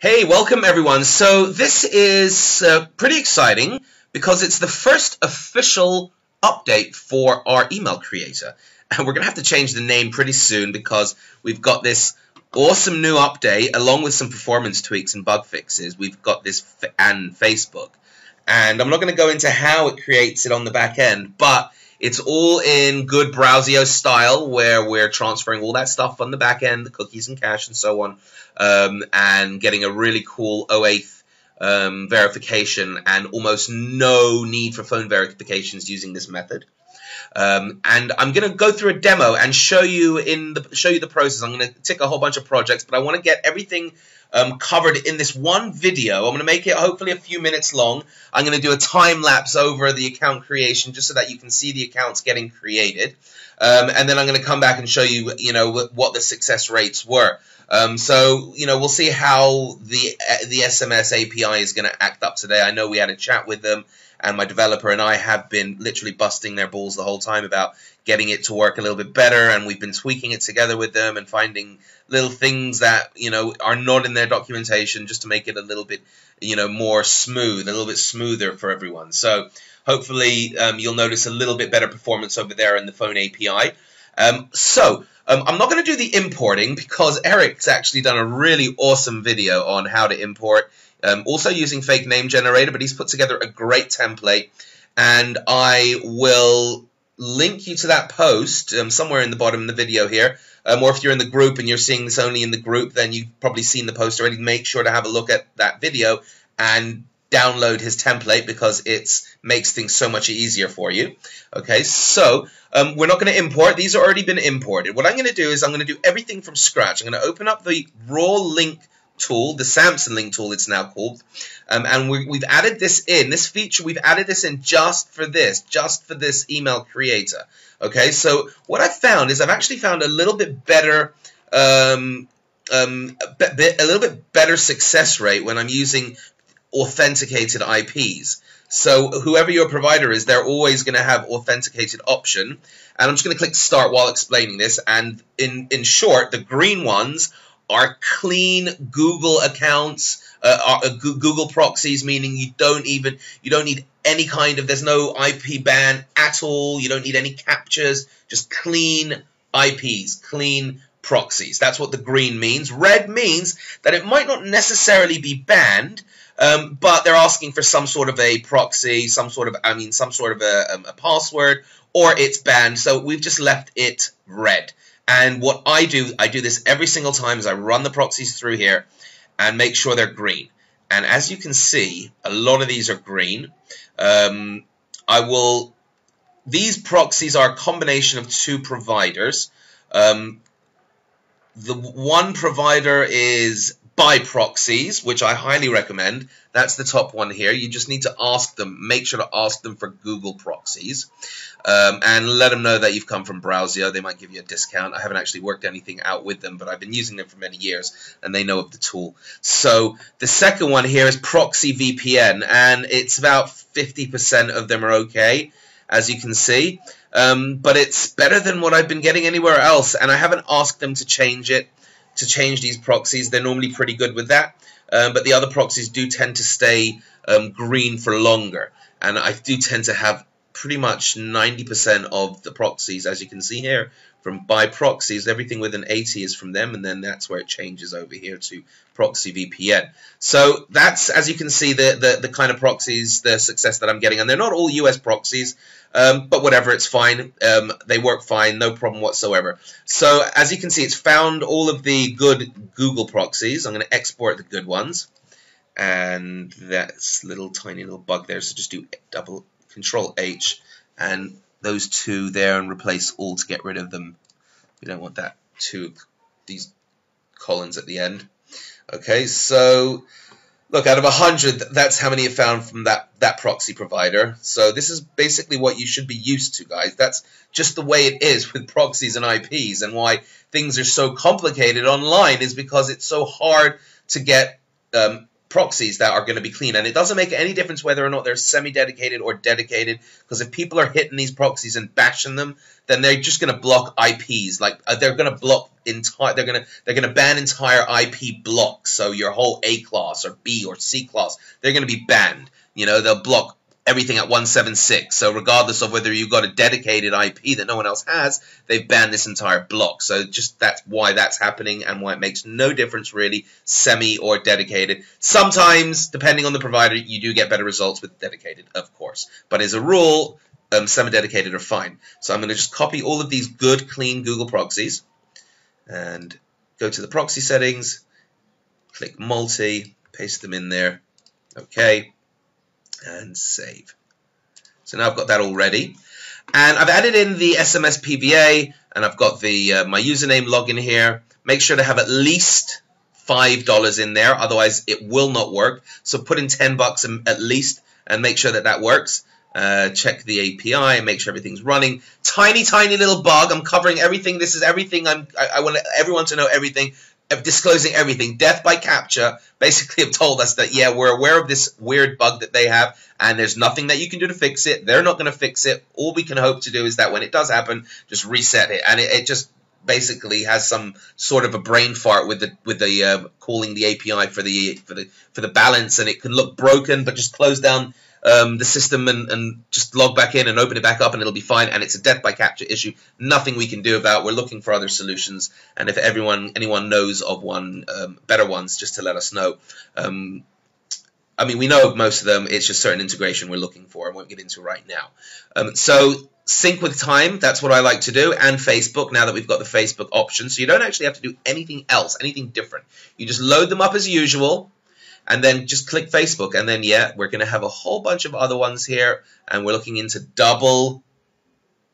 Hey, welcome everyone. So this is pretty exciting because it's the first official update for our email creator. And we're going to have to change the name pretty soon because we've got this awesome new update along with some performance tweaks and bug fixes. We've got this and Facebook. And I'm not going to go into how it creates it on the back end, but it's all in good Broweseo style where we're transferring all that stuff on the back end, the cookies and cache and so on, and getting a really cool OAuth verification and almost no need for phone verifications using this method. And I'm going to go through a demo and show you the process. I'm going to tick a whole bunch of projects, but I want to get everything covered in this one video. I'm going to make it hopefully a few minutes long. I'm going to do a time lapse over the account creation just so that you can see the accounts getting created. And then I'm going to come back and show you, what the success rates were. So, we'll see how the SMS API is going to act up today. I know we had a chat with them, and my developer and I have been literally busting their balls the whole time about getting it to work a little bit better, and we've been tweaking it together with them and finding little things that, are not in their documentation just to make it a little bit, more smooth, a little bit smoother for everyone. So hopefully you'll notice a little bit better performance over there in the phone API. I'm not going to do the importing because Eric's actually done a really awesome video on how to import, also using fake name generator, but he's put together a great template, and I will link you to that post somewhere in the bottom of the video here, or if you're in the group and you're seeing this only in the group, then you've probably seen the post already. Make sure to have a look at that video and download his template because it makes things so much easier for you. Okay, so we're not going to import. These have already been imported. What I'm going to do is I'm going to do everything from scratch. I'm going to open up the raw link tool, the Samson link tool it's now called, and we've added this in. This feature, we've added this in just for this email creator. Okay, so what I've found is I've actually found a little bit better a little bit better success rate when I'm using authenticated IPs. So whoever your provider is, they're always going to have authenticated option. And I'm just going to click start while explaining this. And in short, the green ones are clean Google accounts, Google proxies, meaning you don't need any kind of, there's no IP ban at all. You don't need any captures, just clean IPs, clean proxies. That's what the green means. Red means that it might not necessarily be banned, but they're asking for some sort of a proxy, some sort of a password, or it's banned. So we've just left it red. And what I do this every single time is I run the proxies through here and make sure they're green. And as you can see, a lot of these are green. These proxies are a combination of two providers. The one provider is by proxies, which I highly recommend. That's the top one here. You just need to ask them, make sure to ask them for Google proxies, and let them know that you've come from Broweseo. They might give you a discount. I haven't actually worked anything out with them, but I've been using them for many years, and they know of the tool. So the second one here is Proxy VPN, and it's about 50% of them are okay, as you can see. But it's better than what I've been getting anywhere else, and I haven't asked them to change it, to change these proxies. They're normally pretty good with that, but the other proxies do tend to stay green for longer, and I do tend to have pretty much 90% of the proxies, as you can see here, from by proxies. Everything with an 80 is from them, and then that's where it changes over here to Proxy VPN. So that's, as you can see, the kind of proxies, the success that I'm getting, and they're not all US proxies, but whatever, it's fine. They work fine, no problem whatsoever. So as you can see, it's found all of the good Google proxies. I'm going to export the good ones, and that's tiny little bug there. So just do Control H and those two there and replace all to get rid of them. We don't want that these colons at the end. Okay, so look, out of 100, that's how many it found from that proxy provider. So this is basically what you should be used to, guys. That's just the way it is with proxies and IPs, and why things are so complicated online is because it's so hard to get proxies that are going to be clean. And it doesn't make any difference whether or not they're semi-dedicated or dedicated, because if people are hitting these proxies and bashing them, then they're just going to block IPs. Like they're going to block entire. They're going to ban entire IP blocks. So your whole A class or B or C class, they're going to be banned. You know, they'll block everything at 176. So regardless of whether you've got a dedicated IP that no one else has, they've banned this entire block. So just that's why that's happening, and why it makes no difference really, semi or dedicated. Sometimes, depending on the provider, you do get better results with dedicated, of course. But as a rule, semi-dedicated are fine. So I'm going to just copy all of these good, clean Google proxies and go to the proxy settings, click multi, paste them in there. Okay. And save. So now I've got that all ready, and I've added in the SMS PBA, and I've got the my username login here. Make sure to have at least $5 in there, otherwise it will not work. So put in $10 at least, and make sure that that works. Check the API and make sure everything's running. Tiny little bug. I'm covering everything. This is everything. I want everyone to know everything. Disclosing everything. Death by capture basically have told us that, yeah, we're aware of this weird bug that they have, and there's nothing that you can do to fix it. They're not going to fix it. All we can hope to do is that when it does happen, just reset it. And it just basically has some sort of a brain fart with the calling the API for the balance, and it can look broken, but just close down the system and just log back in and open it back up, and it'll be fine. And it's a death by capture issue. Nothing we can do about. We're looking for other solutions, and if anyone knows of one, better ones, just to let us know. I mean, we know of most of them. It's just certain integration we're looking for, and won't get into right now. So sync with time. That's what I like to do, and Facebook. Now that we've got the Facebook option, so you don't actually have to do anything else, anything different. You just load them up as usual. And then just click Facebook, and then, yeah, we're going to have a whole bunch of other ones here, and we're looking into double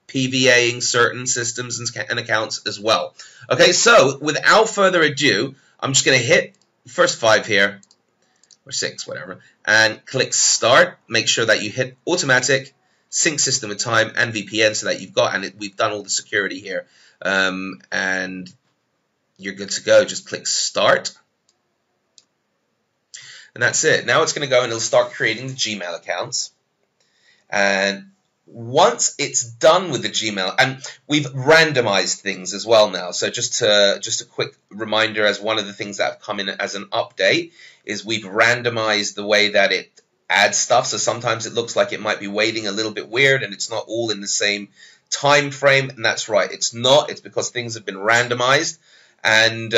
PVAing certain systems and accounts as well. Okay, so without further ado, I'm just going to hit the first 5 here, or 6, whatever, and click Start. Make sure that you hit Automatic, Sync System with Time, and VPN, so that you've got, and we've done all the security here, and you're good to go. Just click Start. And that's it. Now it's going to go and it'll start creating the Gmail accounts. And once it's done with the Gmail, and we've randomized things as well now. So just a quick reminder, as one of the things that have come in as an update is we've randomized the way that it adds stuff. So sometimes it looks like it might be waiting a little bit weird, and it's not all in the same time frame. And that's right, it's not. It's because things have been randomized, and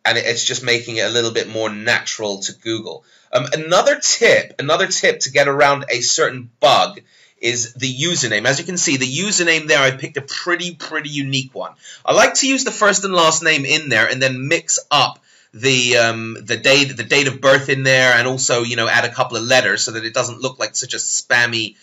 it's just making it a little bit more natural to Google. Another tip to get around a certain bug is the username. As you can see, the username there, I picked a pretty unique one. I like to use the first and last name in there, and then mix up the date of birth in there, and also, you know, add a couple of letters so that it doesn't look like such a spammy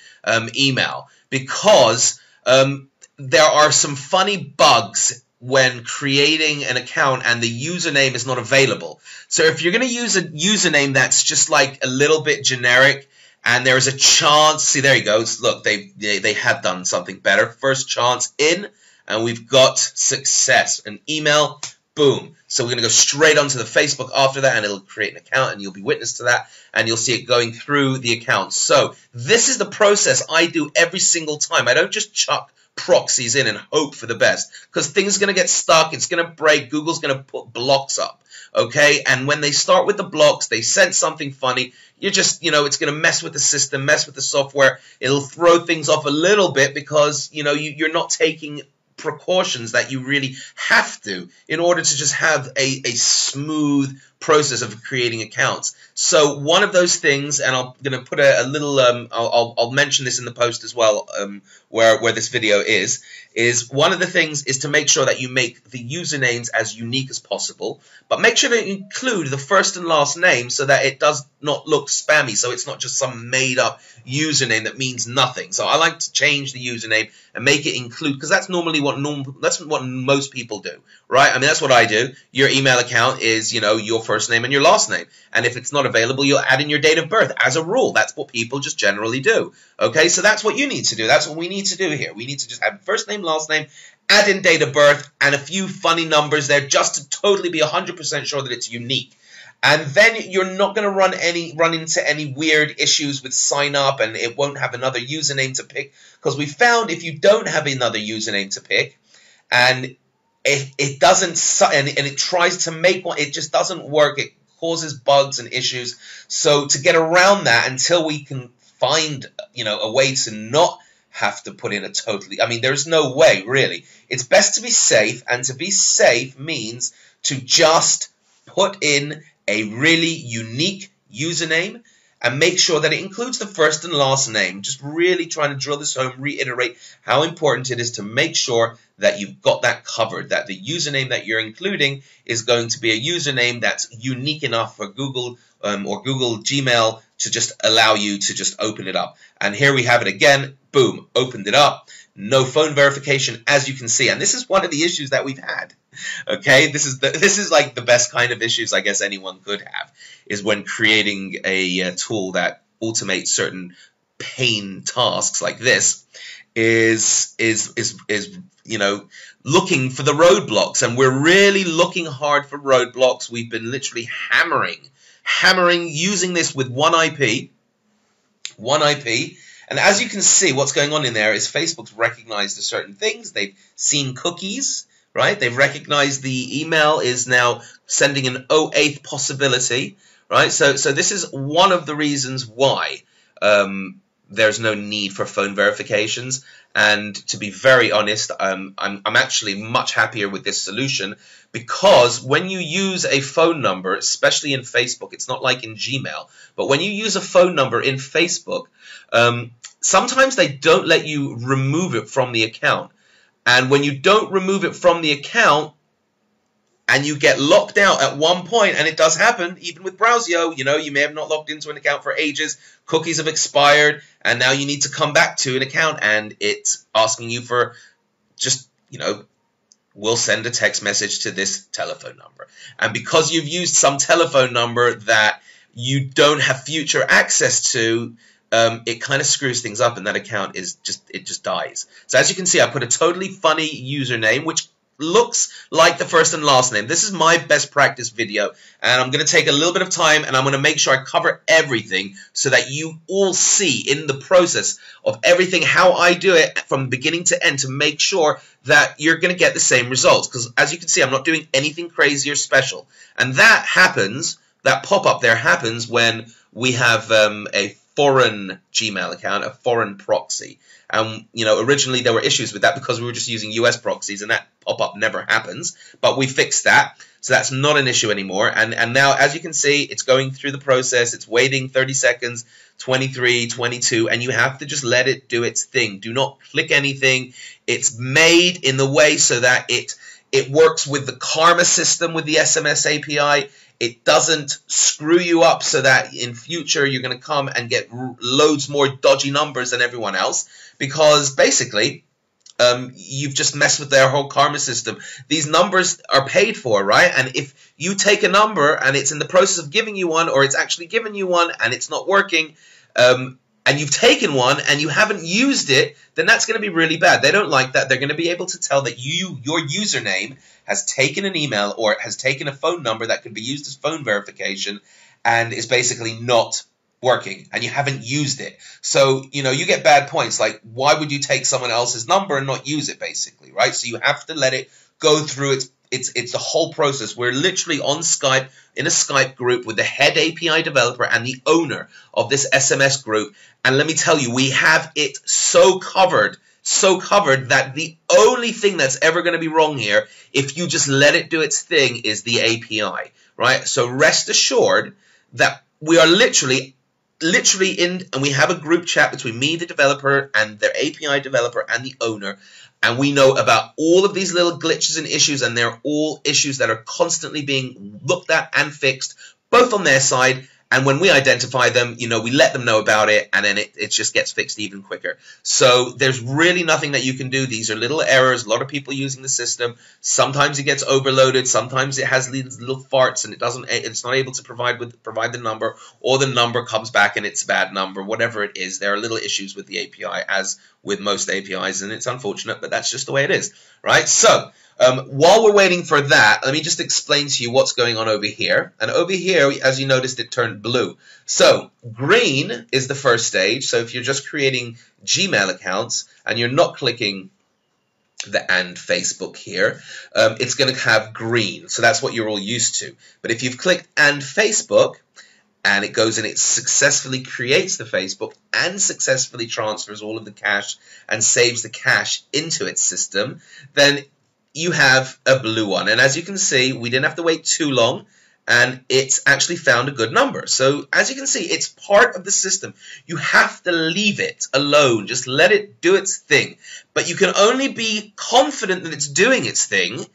email. Because there are some funny bugs when creating an account and the username is not available. So if you're going to use a username that's just like a little bit generic, and there is a chance, see, there you go, look, they have done something better. First chance in, and we've got success. An email, boom. So we're going to go straight onto the Facebook after that, and it'll create an account, and you'll be witness to that, and you'll see it going through the account. So this is the process I do every single time. I don't just chuck proxies in and hope for the best, because things are going to get stuck, it's going to break, Google's going to put blocks up, okay? And when they start with the blocks, they sense something funny, you're just, you know, it's going to mess with the system, mess with the software, it'll throw things off a little bit, because, you know, you're not taking precautions that you really have to in order to just have a smooth process of creating accounts. So one of those things, and I'm going to put a little, I'll mention this in the post as well, where this video is one of the things is to make sure that you make the usernames as unique as possible, but make sure to include the first and last name so that it does not look spammy, so it's not just some made up username that means nothing. So I like to change the username and make it include, because that's normally what most people do, right? I mean, that's what I do. Your email account is, you know, your first name and your last name. And if it's not available, you'll add in your date of birth. As a rule, that's what people just generally do. Okay, so that's what you need to do. That's what we need to do here. We need to just have first name, last name, add in date of birth, and a few funny numbers there just to totally be 100% sure that it's unique. And then you're not going to run into any weird issues with sign up, and it won't have another username to pick. Because we found if you don't have another username to pick, and it doesn't, and it tries to make one, it just doesn't work. It causes bugs and issues. So to get around that, until we can find, a way to not have to put in a totally, I mean, there's no way really. It's best to be safe, and to be safe means to just put in a really unique username and make sure that it includes the first and last name. Just really trying to drill this home, reiterate how important it is to make sure that you've got that covered, that the username that you're including is going to be a username that's unique enough for Google or Google Gmail to just allow you to just open it up. And here we have it again. Boom, opened it up. No phone verification, as you can see. And this is one of the issues that we've had. Okay, this is like the best kind of issues I guess anyone could have, is when creating a tool that automates certain pain tasks like this, is looking for the roadblocks. And we're really looking hard for roadblocks. We've been literally hammering using this with one IP. And as you can see, what's going on in there is Facebook's recognized certain things. They've seen cookies, right? They've recognized the email is now sending an 08th possibility, right? So this is one of the reasons why there's no need for phone verifications. And to be very honest, I'm actually much happier with this solution, because when you use a phone number, especially in Facebook, it's not like in Gmail, but when you use a phone number in Facebook, sometimes they don't let you remove it from the account. And when you don't remove it from the account and you get locked out at one point, and it does happen even with Broweseo, you may have not logged into an account for ages, cookies have expired, and now you need to come back to an account, and it's asking you for just, we'll send a text message to this telephone number. And because you've used some telephone number that you don't have future access to, it kind of screws things up, and that account just dies. So as you can see, I put a totally funny username, which looks like the first and last name. This is my best practice video, and I'm going to take a little bit of time, and I'm going to make sure I cover everything so that you all see in the process of everything how I do it from beginning to end, to make sure that you're going to get the same results. Because as you can see, I'm not doing anything crazy or special. And that happens, that pop-up there happens when we have a foreign Gmail account, a foreign proxy. Originally there were issues with that because we were just using US proxies, and that pop-up never happens. But we fixed that, so that's not an issue anymore. And now, as you can see, it's going through the process. It's waiting 30 seconds, 23, 22, and you have to just let it do its thing. Do not click anything. It's made in the way so that it works with the Karma system with the SMS API. It doesn't screw you up so that in future you're going to come and get loads more dodgy numbers than everyone else, because basically you've just messed with their whole Karma system. These numbers are paid for, right? And if you take a number and it's in the process of giving you one, or it's actually given you one and it's not working, and you've taken one and you haven't used it, then that's going to be really bad. They don't like that. They're going to be able to tell that your username has taken an email or has taken a phone number that could be used as phone verification and is basically not working, and you haven't used it. So, you get bad points, like, why would you take someone else's number and not use it, basically, right? So you have to let it go through it's the whole process. We're literally on Skype, in a Skype group with the head API developer and the owner of this SMS group. And let me tell you, we have it so covered that the only thing that's ever going to be wrong here, if you just let it do its thing, is the API, right? So rest assured that we are literally in, and we have a group chat between me, the developer, and their API developer and the owner. And we know about all of these little glitches and issues, and they're all issues that are constantly being looked at and fixed, both on their side And when we identify them, we let them know about it, and then it just gets fixed even quicker. So there's really nothing that you can do. These are little errors. A lot of people using the system. Sometimes it gets overloaded. Sometimes it has these little farts, and it's not able to provide the number, or the number comes back and it's a bad number. Whatever it is, there are little issues with the API, as with most APIs, and it's unfortunate, but that's just the way it is, right? So while we're waiting for that, let me just explain to you what's going on over here. And over here, as you noticed, it turned blue. So green is the first stage. So if you're just creating Gmail accounts and you're not clicking the and Facebook here, it's going to have green. So that's what you're all used to. But if you've clicked and Facebook, and it goes and it successfully creates the Facebook and successfully transfers all of the cache and saves the cache into its system, then you have a blue one. And as you can see, we didn't have to wait too long, and it's actually found a good number. So as you can see, it's part of the system. You have to leave it alone. Just let it do its thing. But you can only be confident that it's doing its thing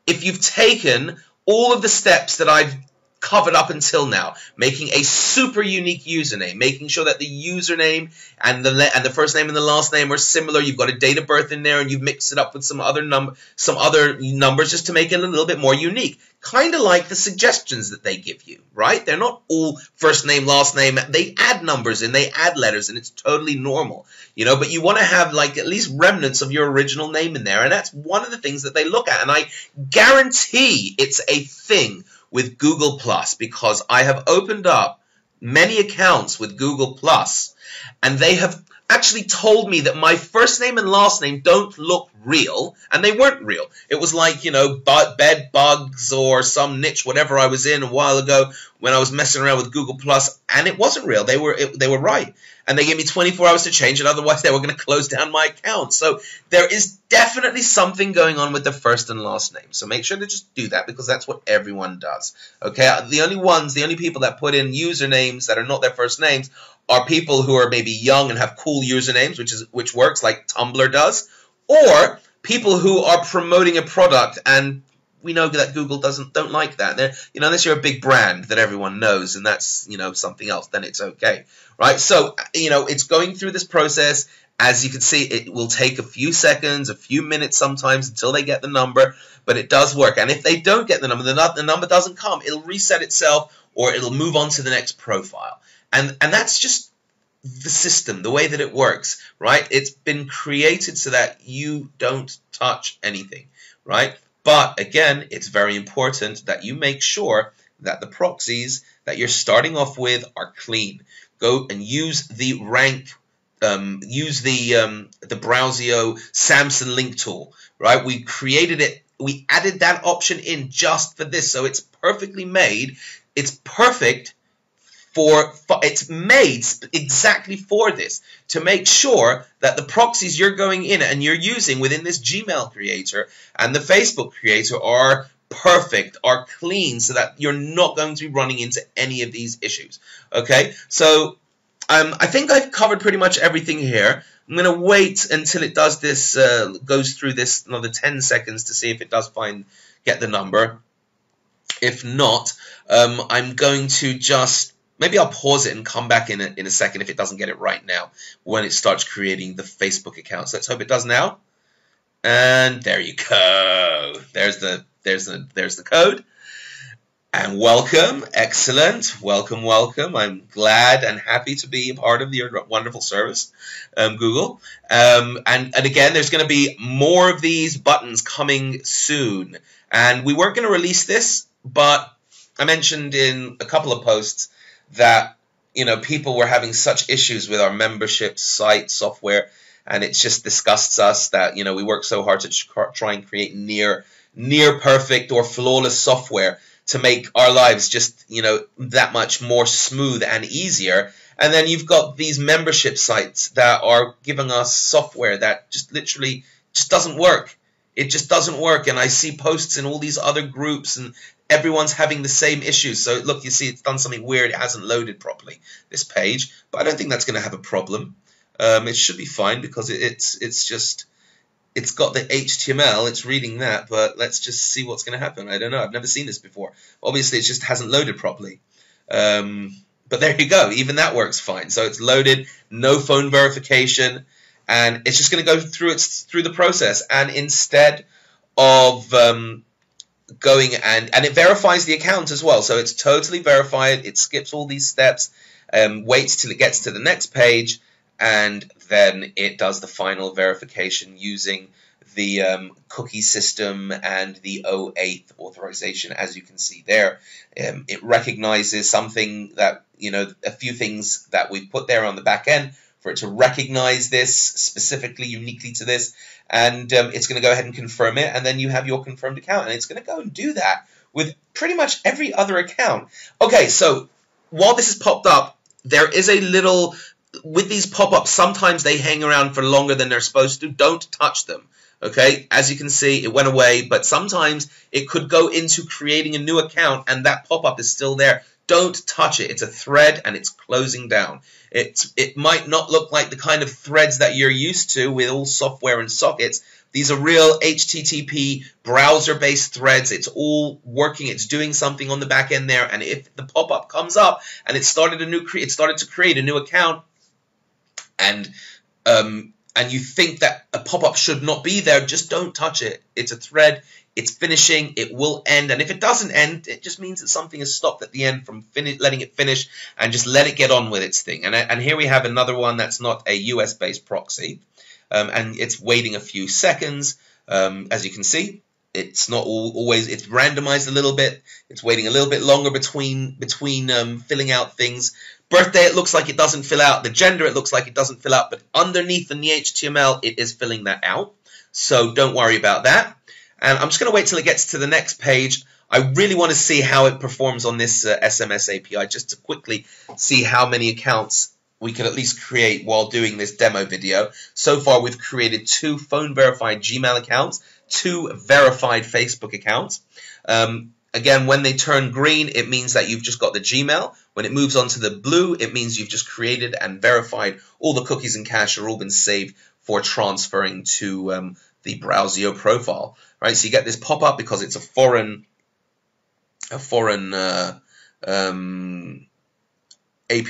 if you've taken all of the steps that I've covered up until now, making a super unique username, making sure that the username and the first name and the last name are similar. You've got a date of birth in there, and you've mixed it up with some other numbers just to make it a little bit more unique. Kind of like the suggestions that they give you, right? They're not all first name, last name. They add numbers and they add letters, and it's totally normal, but you want to have like at least remnants of your original name in there, and that's one of the things that they look at. And I guarantee it's a thing with Google+, because I have opened up many accounts with Google+, and they have actually told me that my first name and last name don't look real, and they weren't real. It was like, bed bugs or some niche, whatever I was in a while ago when I was messing around with Google+, and it wasn't real. They were right. And they gave me 24 hours to change it, otherwise they were going to close down my account. So there is definitely something going on with the first and last name. So make sure to just do that, because that's what everyone does. Okay, the only people that put in usernames that are not their first names are people who are maybe young and have cool usernames, which works like Tumblr does, or people who are promoting a product, and we know that Google don't like that. Unless you're a big brand that everyone knows, and that's something else, then it's okay, right? So it's going through this process. As you can see, it will take a few seconds, a few minutes sometimes until they get the number, but it does work. And if they don't get the number doesn't come, it'll reset itself, or it'll move on to the next profile. And that's just the system, the way that it works, right? It's been created so that you don't touch anything, right? But again, it's very important that you make sure that the proxies that you're starting off with are clean. Go and use the Broweseo Samson link tool, right? We created it. We added that option in just for this, so it's perfectly made. It's perfect. It's made exactly for this, to make sure that the proxies you're going in and you're using within this Gmail creator and the Facebook creator are perfect, are clean, so that you're not going to be running into any of these issues. Okay, so I think I've covered pretty much everything here. I'm going to wait until it does this, goes through this another 10 seconds to see if it does get the number. If not, I'm going to just maybe I'll pause it and come back in a second if it doesn't get it right now when it starts creating the Facebook account. So let's hope it does now. And there you go. There's the code. And welcome. Excellent. Welcome, welcome. I'm glad and happy to be a part of your wonderful service, Google. And again, there's going to be more of these buttons coming soon. And we weren't going to release this, but I mentioned in a couple of posts that people were having such issues with our membership site software, and it just disgusts us that we work so hard to try and create near perfect or flawless software to make our lives just that much more smooth and easier. And then you've got these membership sites that are giving us software that just literally just doesn't work. It just doesn't work, and I see posts in all these other groups, and everyone's having the same issues. So look, you see it's done something weird. It hasn't loaded properly, this page, but I don't think that's going to have a problem. It should be fine, because it's got the HTML. It's reading that, but let's just see what's going to happen. I don't know. I've never seen this before. Obviously, it just hasn't loaded properly. But there you go. Even that works fine. So it's loaded, no phone verification, and it's just going to go through the process. And instead of going and it verifies the account as well. So it's totally verified. It skips all these steps, waits till it gets to the next page, and then it does the final verification using the cookie system and the O8 authorization, as you can see there. It recognizes something that, a few things that we put there on the back end for it to recognize this specifically, uniquely to this, and it's going to go ahead and confirm it, and then you have your confirmed account, and it's going to go and do that with pretty much every other account. Okay, so while this has popped up, there is a little, with these pop-ups, sometimes they hang around for longer than they're supposed to. Don't touch them. Okay, as you can see, it went away, but sometimes it could go into creating a new account and that pop-up is still there. Don't touch it. It's a thread and it's closing down. It might not look like the kind of threads that you're used to with all software and sockets. These are real HTTP browser-based threads. It's all working. It's doing something on the back end there. And if the pop-up comes up and it started to create a new account, and you think that a pop-up should not be there, just don't touch it. It's a thread. It's finishing. It will end. And if it doesn't end, it just means that something has stopped at the end from letting it finish, and just let it get on with its thing. And here we have another one that's not a US-based proxy, and it's waiting a few seconds. As you can see, it's not always, it's randomized a little bit. It's waiting a little bit longer between filling out things. Birthday, it looks like it doesn't fill out. The gender, it looks like it doesn't fill out. But underneath in the HTML, it is filling that out. So don't worry about that. And I'm just going to wait till it gets to the next page. I really want to see how it performs on this SMS API, just to quickly see how many accounts we can at least create while doing this demo video. So far, we've created 2 phone-verified Gmail accounts, 2 verified Facebook accounts. Again, when they turn green, it means that you've just got the Gmail. When it moves on to the blue, it means you've just created and verified all the cookies and cache are all been saved for transferring to the Broweseo profile. Right? So you get this pop-up because it's a foreign API,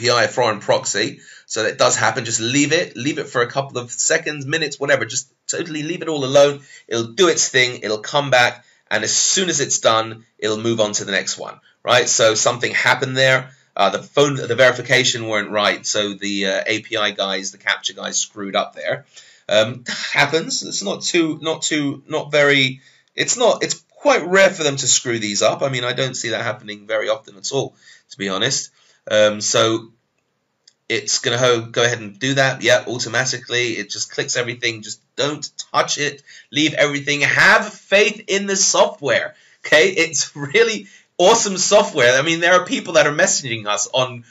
a foreign proxy. So that does happen. Just leave it for a couple of seconds, minutes, whatever. Just totally leave it all alone. It'll do its thing. It'll come back. And as soon as it's done, it'll move on to the next one, right? So something happened there. The verification weren't right, so the API guys, the capture guys, screwed up there. Happens. It's It's quite rare for them to screw these up. I mean, I don't see that happening very often at all, to be honest. So it's going to go ahead and do that. Yeah, automatically. It just clicks everything. Just don't touch it. Leave everything. Have faith in the software. Okay, it's really awesome software. I mean, there are people that are messaging us on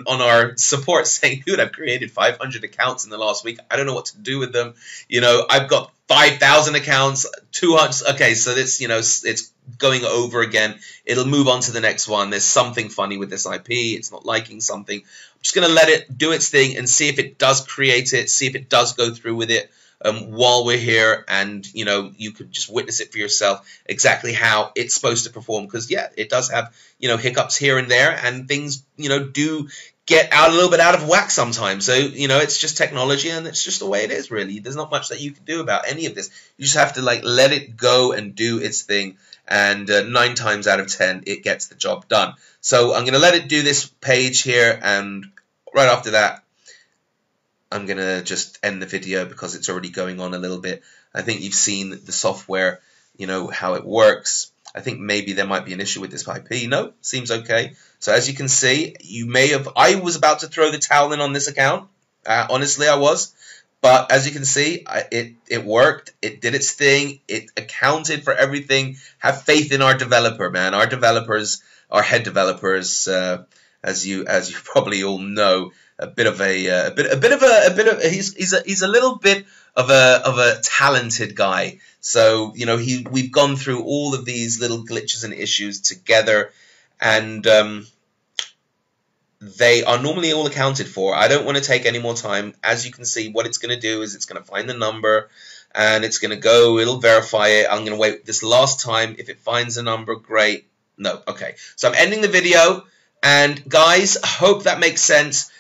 our support saying, dude, I've created 500 accounts in the last week. I don't know what to do with them. I've got 5,000 accounts, 200. Okay, so this, it's going over again. It'll move on to the next one. There's something funny with this IP. It's not liking something. I'm just going to let it do its thing and see if it does create it, see if it does go through with it while we're here. And, you could just witness it for yourself exactly how it's supposed to perform. Because, yeah, it does have, hiccups here and there. And things, do get a little bit out of whack sometimes. So, it's just technology, and it's just the way it is, really. There's not much that you can do about any of this. You just have to, let it go and do its thing. And 9 times out of 10, it gets the job done. So I'm going to let it do this page here, and right after that, I'm going to just end the video because it's already going on a little bit. I think you've seen the software, how it works. I think maybe there might be an issue with this IP. No, seems okay. So as you can see, I was about to throw the towel in on this account. Honestly, I was. But as you can see, it worked. It did its thing. It accounted for everything. Have faith in our developer, man. Our developers, our head developers, as you probably all know, he's a little bit of a talented guy. So we've gone through all of these little glitches and issues together, and they are normally all accounted for. I don't want to take any more time. As you can see, what it's going to do is it's going to find the number, and it's going to go, it'll verify it. I'm going to wait this last time. If it finds a number, great. No, okay. So I'm ending the video. And guys, I hope that makes sense.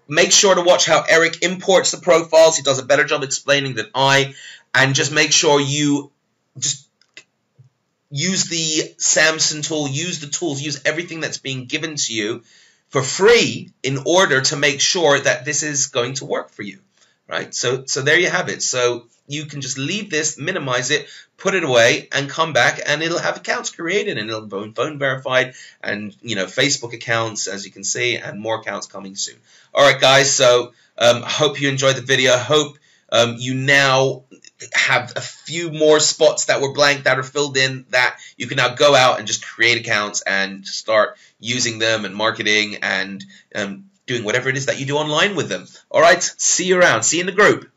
Make sure to watch how Eric imports the profiles. He does a better job explaining than I. And just make sure you just use the Samson tool, use the tools, use everything that's being given to you for free in order to make sure that this is going to work for you, right? So there you have it. So you can just leave this, minimize it, put it away, and come back, and it'll have accounts created, and it'll be phone verified, and Facebook accounts, as you can see, and more accounts coming soon. All right, guys. So I hope you enjoyed the video. I hope you now have a few more spots that were blank that are filled in that you can now go out and just create accounts and start using them and marketing and doing whatever it is that you do online with them. All right, see you around. See you in the group.